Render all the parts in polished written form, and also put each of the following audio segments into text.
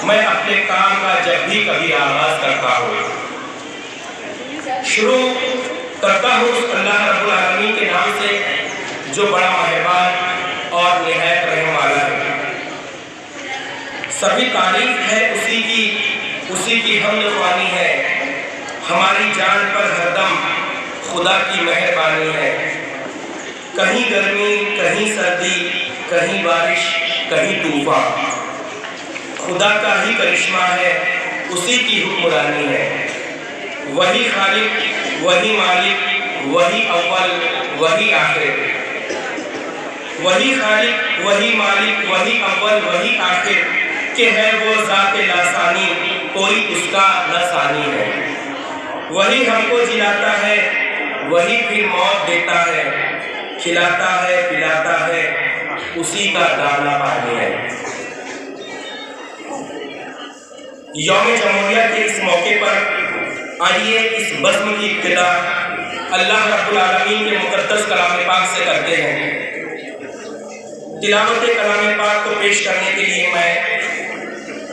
میں اپنے کام کا جب بھی کبھی آغاز کرتا ہوں، شروع کرتا ہوں اس اللہ رب العالمین کے نام سے جو بڑا مہربان اور نہایت رحم والا ہے۔ سبھی تعریف ہے اسی کی حمد خوانی ہے، ہماری جان پر ہر دم خدا کی مہربانی ہے۔ کہیں گرمی، کہیں سردی، کہیں بارش، کہیں طوفان، خدا کا ہی کرشمہ ہے، اسی کی حکمرانی ہے۔ وہی خالق، وہی مالک، وہی اول، وہی آخر، وہی خالق، وہی مالک، وہی اول، وہی آخر، کہ ہے وہ ذات لاسانی، کوئی اس کا نہ ثانی ہے۔ وہی ہم کو جلاتا ہے، وہی پھر موت دیتا ہے، کھلاتا ہے، پلاتا ہے، اسی کا دانا پانی ہے۔ یوم جمہوریہ کے اس موقع پر آئیے اس بزم کی ابتدا اللہ رب العالمین کے مقدس کلام پاک سے کرتے ہیں۔ تلاوت کلام پاک کو پیش کرنے کے لیے میں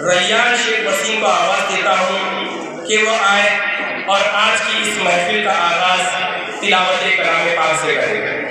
ریان شیخ وسیم کو آواز دیتا ہوں کہ وہ آئے اور آج کی اس محفل کا آغاز تلاوت کلام پاک سے کرے۔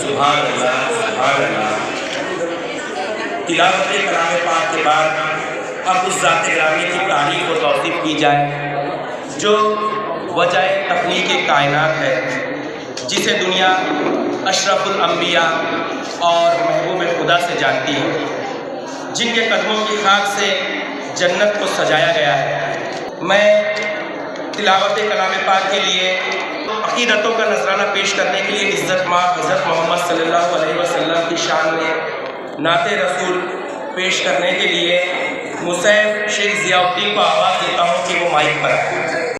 سبحان اللہ، سبحان اللہ۔ تلاوت کلام پاک کے بعد اب اس ذات گرامی کی تعریف و توصیف کی جائے جو وجہ تخلیق کائنات ہے، جسے دنیا اشرف الانبیاء اور محبوب خدا سے جانتی ہے، جن کے قدموں کی خاک سے جنت کو سجایا گیا ہے۔ میں تلاوت کلام پاک کے لیے عقیدتوں کا نذرانہ پیش کرنے کے لیے عزت مآب حضرت محمد صلی اللہ علیہ وسلم کی شان میں نعت رسول پیش کرنے کے لیے مصعب شیخ ضیاء الدین کو آواز دیتا ہوں کہ وہ مائک پر آئے۔